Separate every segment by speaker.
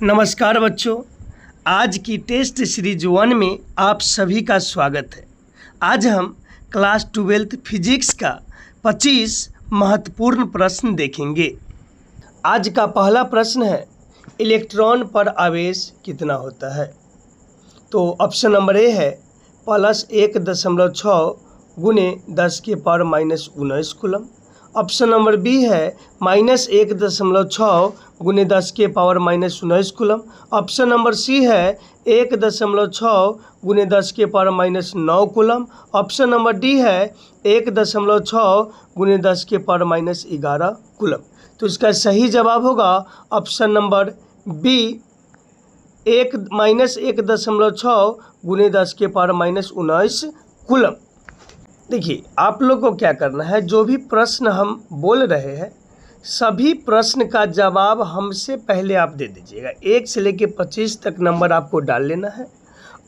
Speaker 1: नमस्कार बच्चों, आज की टेस्ट सीरीज 1 में आप सभी का स्वागत है। आज हम क्लास 12 फिजिक्स का 25 महत्वपूर्ण प्रश्न देखेंगे। आज का पहला प्रश्न है, इलेक्ट्रॉन पर आवेश कितना होता है? तो ऑप्शन नंबर ए है +1.6 गुने 10⁻⁻19 कूलम। ऑप्शन नंबर बी है -1.6 गुने 10⁻⁻19 कूलम। ऑप्शन नंबर सी है 1.6 गुने 10⁻⁹ कूलम। ऑप्शन नंबर डी है 1.6 गुने 10⁻11 कूलम। तो इसका सही जवाब होगा ऑप्शन नंबर बी, -1.6 गुने 10⁻⁻19 कूलम। देखिए, आप लोग को क्या करना है, जो भी प्रश्न हम बोल रहे हैं सभी प्रश्न का जवाब हमसे पहले आप दे दीजिएगा। 1 से लेकर 25 तक नंबर आपको डाल लेना है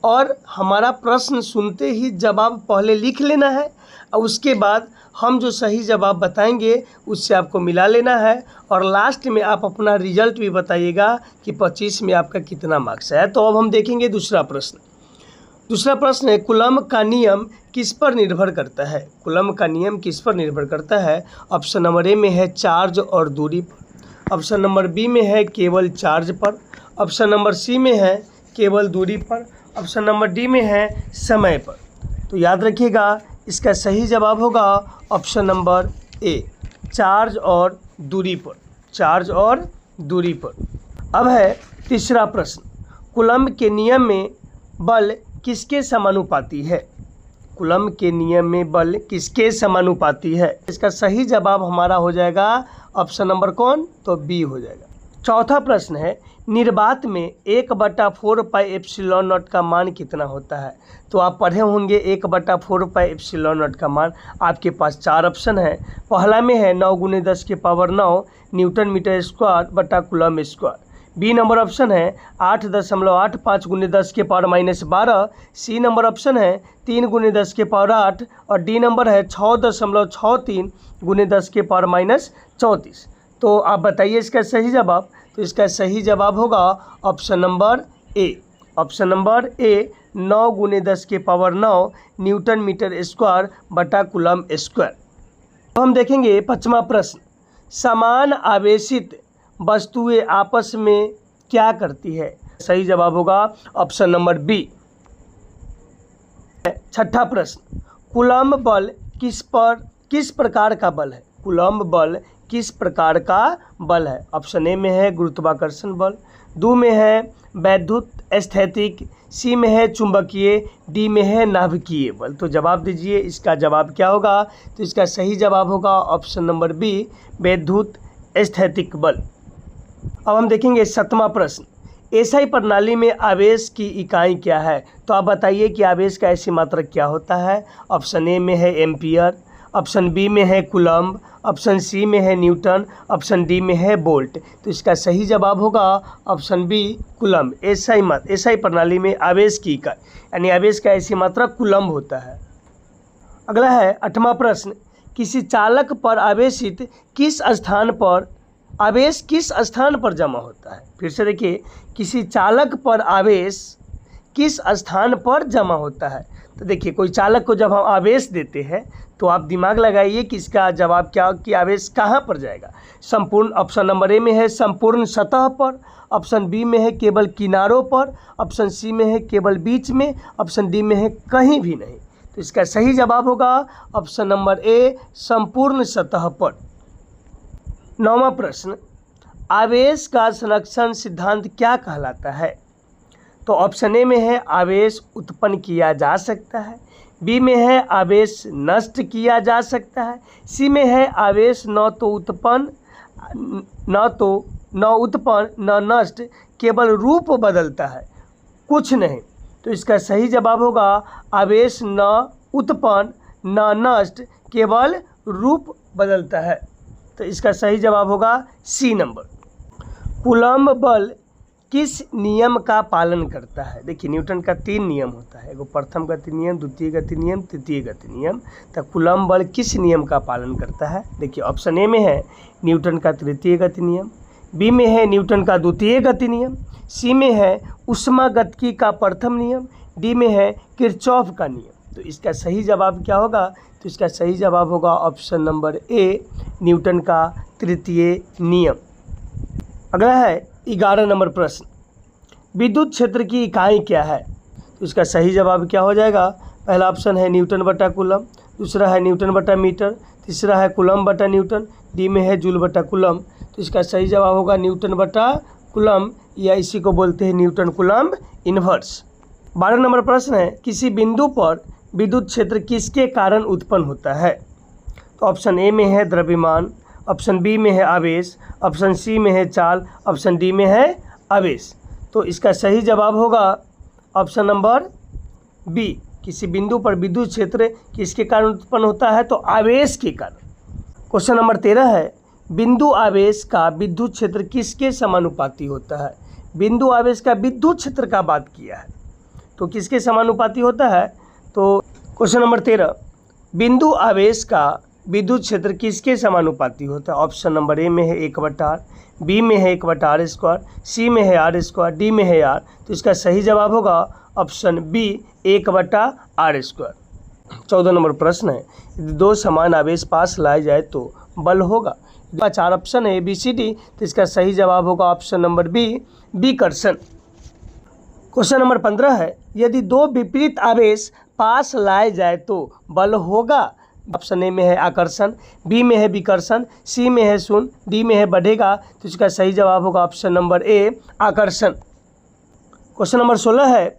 Speaker 1: और हमारा प्रश्न सुनते ही जवाब पहले लिख लेना है और उसके बाद हम जो सही जवाब बताएंगे उससे आपको मिला लेना है और लास्ट में आप अपना रिजल्ट भी बताइएगा कि 25 में आपका कितना मार्क्स है। तो अब हम देखेंगे दूसरा प्रश्न। दूसरा प्रश्न है, कूलम का नियम किस पर निर्भर करता है? कूलम का नियम किस पर निर्भर करता है? ऑप्शन नंबर ए में है चार्ज और दूरी पर। ऑप्शन नंबर बी में है केवल चार्ज पर। ऑप्शन नंबर सी में है केवल दूरी पर। ऑप्शन नंबर डी में है समय पर। तो याद रखिएगा, इसका सही जवाब होगा ऑप्शन नंबर ए, चार्ज और दूरी पर। चार्ज और दूरी पर। अब है तीसरा प्रश्न, कूलम के नियम में बल किसके समानुपाती है? कूलम के नियम में बल किसके समानुपाती है? इसका सही जवाब हमारा हो जाएगा ऑप्शन नंबर कौन? तो बी हो जाएगा। चौथा प्रश्न है, निर्वात में 1/4πε0 का मान कितना होता है? तो आप पढ़े होंगे 1/4πε0 का मान। आपके पास 4 ऑप्शन है। पहला में है 9 × 10⁹ न्यूटन मीटर स्क्वायर बटा coulomb square. B number option है 8.85 × 10⁻12। सी नंबर ऑप्शन है 3 × 10⁸ और डी नंबर है 6.63 × 10⁻34। तो आप बताइए इसका सही जवाब। तो इसका सही जवाब होगा option number A. Option number A 9 × 10⁻9 newton metre square बटा कूलम स्क्वायर। तो हम देखेंगे 5वां प्रश्न, समान आवेशित वस्तुएं आपस में क्या करती है? सही जवाब होगा ऑप्शन नंबर बी। छठा प्रश्न, कूलम बल किस प्रकार का बल है? कूलम बल किस प्रकार का बल है? ऑप्शन ए में है गुरुत्वाकर्षण बल, दो में है वैद्युत स्थैतिक, सी में है चुंबकीय, डी में है नाभिकीय बल। तो जवाब दीजिए, इसका जवाब क्या होगा? तो इसका सही जवाब होगा ऑप्शन नंबर बी, वैद्युत स्थैतिक बल। अब हम देखेंगे 7वां प्रश्न, एसआई प्रणाली में आवेश की इकाई क्या है? तो आप बताइए कि आवेश का ऐसी मात्रक क्या होता है? ऑप्शन ए में है एम्पियर, ऑप्शन बी में है कूलम्ब, ऑप्शन सी में है न्यूटन, ऑप्शन डी में है वोल्ट। तो इसका सही जवाब होगा ऑप्शन बी, कूलम्ब। एसआई प्रणाली में आवेश की इकाई यानी आवेश का ऐसी मात्रक कूलम्ब होता है। अगला है 8वां प्रश्न, किसी चालक पर आवेशित आवेश किस स्थान पर जमा होता है? फिर से देखिए, किसी चालक पर आवेश किस स्थान पर जमा होता है? तो देखिए, कोई चालक को जब हम आवेश देते हैं तो आप दिमाग लगाइए कि इसका जवाब क्या कि आवेश कहाँ पर जाएगा। संपूर्ण, ऑप्शन नंबर ए में है संपूर्ण सतह पर, ऑप्शन बी में है केवल किनारों पर, ऑप्शन सी में है केवल बीच में, ऑप्शन डी में है कहीं भी नहीं। तो इसका सही जवाब होगा ऑप्शन नंबर ए, संपूर्ण सतह पर। 9वां प्रश्न, आवेश का संरक्षण सिद्धांत क्या कहलाता है? तो ऑप्शन ए में है आवेश उत्पन्न किया जा सकता है, बी में है आवेश नष्ट किया जा सकता है, सी में है आवेश न उत्पन्न न नष्ट, केवल रूप बदलता है, कुछ नहीं। तो इसका सही जवाब होगा आवेश न उत्पन्न न नष्ट, केवल रूप बदलता है। तो इसका सही जवाब होगा सी नंबर। कूलम्ब बल किस नियम का पालन करता है? देखिए, न्यूटन का 3 नियम होता है, एगो प्रथम गति नियम, द्वितीय गति नियम, तृतीय गति नियम। तो कूलम्ब बल किस नियम का पालन करता है? देखिए, ऑप्शन ए में है न्यूटन का तृतीय गति नियम, बी में है न्यूटन का द्वितीय गति नियम, सी में है ऊष्मागतिकी का प्रथम नियम, डी में है किरचॉफ का नियम। तो इसका सही जवाब क्या होगा? तो इसका सही जवाब होगा ऑप्शन नंबर ए, न्यूटन का तृतीय नियम। अगला है 11 नंबर प्रश्न, विद्युत क्षेत्र की इकाई क्या है? तो इसका सही जवाब क्या हो जाएगा? पहला ऑप्शन है न्यूटन बटा कूलम, दूसरा है न्यूटन बटा मीटर, तीसरा है कूलम बटा न्यूटन, डी में है जूल बटा कूलम। तो इसका सही जवाब होगा न्यूटन बटा कूलम, या इसी को बोलते हैं न्यूटन कूलम इन्वर्स। 12 नंबर प्रश्न है, किसी बिंदु पर विद्युत क्षेत्र किसके कारण उत्पन्न होता है? तो ऑप्शन ए में है द्रव्यमान, ऑप्शन बी में है आवेश, ऑप्शन सी में है चाल, ऑप्शन डी में है आवेश। तो इसका सही जवाब होगा ऑप्शन नंबर बी, किसी बिंदु पर विद्युत क्षेत्र किसके कारण उत्पन्न होता है? तो आवेश के कारण। क्वेश्चन नंबर 13 है, बिंदु आवेश का विद्युत क्षेत्र किसके समानुपाती होता है? बिंदु आवेश का विद्युत क्षेत्र का बात किया है, तो किसके समानुपाती होता है? तो क्वेश्चन नंबर 13, बिंदु आवेश का विद्युत क्षेत्र किसके समानुपाती होता है? ऑप्शन नंबर ए में है 1/r, बी में है 1/r स्क्वायर, सी में है r स्क्वायर, डी में है r। तो इसका सही जवाब होगा option B, 1/r square. 14 number प्रश्न है, यदि दो समान आवेश पास लाए जाए तो बल होगा? 4 ऑप्शन है ABCD, तो इसका सही जवाब होगा ऑप्शन नंबर बी, विकर्षण। क्वेश्चन नंबर 15 है, यदि दो विपरीत आवेश पास लाए जाए तो बल होगा? ऑप्शन ए में है आकर्षण, बी में है विकर्षण, सी में है शून्य, डी में है बढ़ेगा। तो इसका सही जवाब होगा ऑप्शन नंबर ए, आकर्षण। क्वेश्चन नंबर 16 है,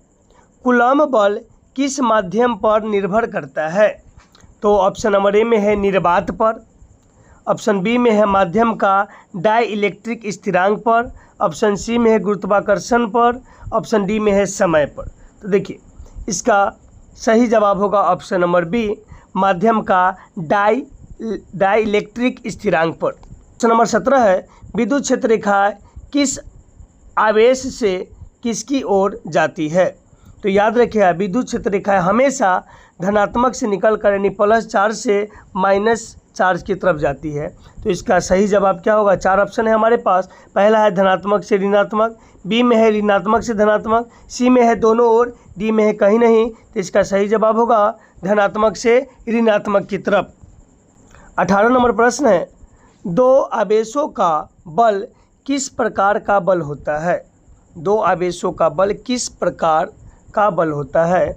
Speaker 1: कूलम्ब बल किस माध्यम पर निर्भर करता है? तो ऑप्शन नंबर ए में है निर्वात पर, ऑप्शन बी में है माध्यम का डाइइलेक्ट्रिक स्थिरांक पर, ऑप्शन सी में है गुरुत्वाकर्षण पर, ऑप्शन डी में है समय पर। तो देखिए इसका सही जवाब होगा ऑप्शन नंबर बी, माध्यम का डाइइलेक्ट्रिक स्थिरांक पर। क्वेश्चन नंबर 17 है, विद्युत क्षेत्र रेखा किस आवेश से किसकी ओर जाती है? तो याद रखिए विद्युत क्षेत्र रेखा हमेशा धनात्मक से निकलकर यानी प्लस चार्ज से माइनस चार्ज की तरफ जाती है। तो इसका सही जवाब क्या होगा? 4 ऑप्शन है हमारे पास, पहला है धनात्मक से ऋणात्मक, बी में है ऋणात्मक से धनात्मक, सी में है दोनों ओर, डी में है कहीं नहीं। तो इसका सही जवाब होगा धनात्मक से ऋणात्मक की तरफ। 18 नंबर प्रश्न है, दो आवेशों का बल किस प्रकार का बल होता है? दो आवेशों का बल किस प्रकार का बल होता है?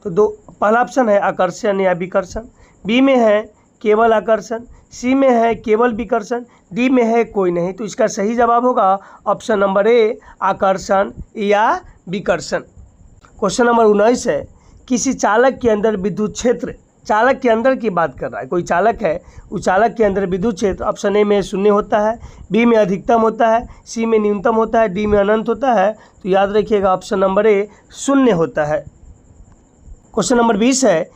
Speaker 1: तो पहला ऑप्शन है आकर्षण या विकर्षण, बी में है केवल आकर्षण, सी में है केवल विकर्षण, डी में है कोई नहीं। तो इसका सही जवाब होगा ऑप्शन नंबर ए, आकर्षण या विकर्षण। क्वेश्चन नंबर 19 है, किसी चालक के अंदर विद्युत क्षेत्र, चालक के अंदर की बात कर रहा है, कोई चालक है, उस चालक के अंदर विद्युत क्षेत्र ऑप्शन ए में 0 होता है, बी में अधिकतम होता है, सी में न्यूनतम होता है, डी में अनंत होता है। तो याद रखिएगा ऑप्शन नंबर ए 0 होता है। क्वेश्चन नंबर 20 है,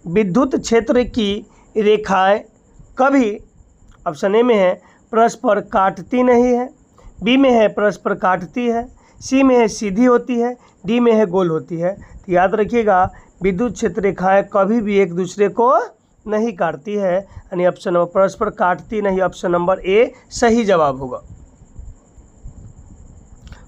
Speaker 1: विद्युत क्षेत्र की रेखाएं कभी ऑप्शन ए में है परस्पर काटती नहीं है, बी में है परस्पर काटती है, सी में है सीधी होती है, डी में है गोल होती है। तो याद रखिएगा विद्युत क्षेत्र रेखाएं कभी भी एक दूसरे को नहीं काटती है, यानी ऑप्शन नंबर परस्पर काटती नहीं, ऑप्शन नंबर ए सही जवाब होगा।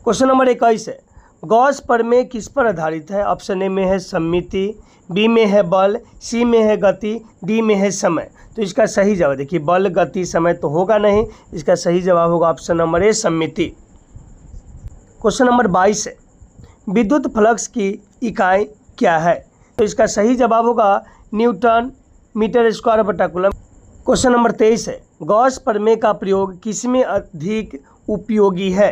Speaker 1: क्वेश्चन नंबर 21 है, गॉस प्रमेय किस पर आधारित है? ऑप्शन ए में है सममिति, बी में है बल, सी में है गति, डी में है समय। तो इसका सही जवाब देखिए बल गति समय तो होगा नहीं, इसका सही जवाब होगा ऑप्शन नंबर ए सममिति। क्वेश्चन नंबर 22 है, विद्युत फ्लक्स की इकाई क्या है? तो इसका सही जवाब होगा न्यूटन मीटर स्क्वायर बटा कूलम। क्वेश्चन नंबर 23 है, गॉस प्रमेय का प्रयोग किसमें अधिक उपयोगी है?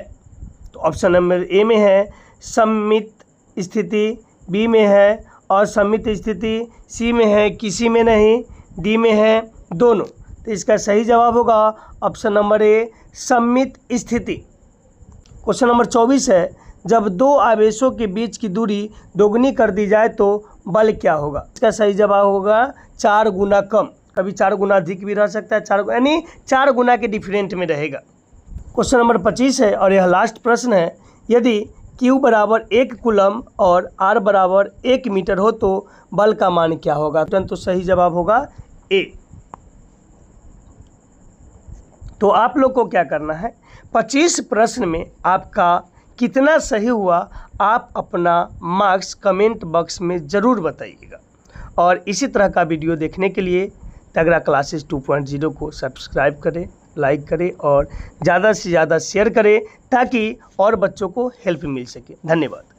Speaker 1: तो ऑप्शन नंबर ए में है सममित स्थिति, बी में है असममित स्थिति, सी में है किसी में नहीं, डी में है दोनों। तो इसका सही जवाब होगा ऑप्शन नंबर ए सममित स्थिति। क्वेश्चन नंबर 24 है, जब दो आवेशों के बीच की दूरी दोगुनी कर दी जाए तो बल क्या होगा? इसका सही जवाब होगा 4 गुना कम, कभी 4 गुना अधिक भी रह सकता है, 4 यानी 4 गुना के डिफरेंट में रहेगा। क्वेश्चन नंबर 25 है और यह लास्ट प्रश्न है, यदि Q बराबर 1 कूलम और R बराबर 1 मीटर हो तो बल का मान क्या होगा? तो सही जवाब होगा ए। तो आप लोग को क्या करना है, 25 प्रश्न में आपका कितना सही हुआ आप अपना मार्क्स कमेंट बॉक्स में ज़रूर बताइएगा। और इसी तरह का वीडियो देखने के लिए तगड़ा क्लासेस 2.0 को सब्सक्राइब करें, लाइक करें और ज़्यादा से ज़्यादा शेयर करें ताकि और बच्चों को हेल्प मिल सके। धन्यवाद।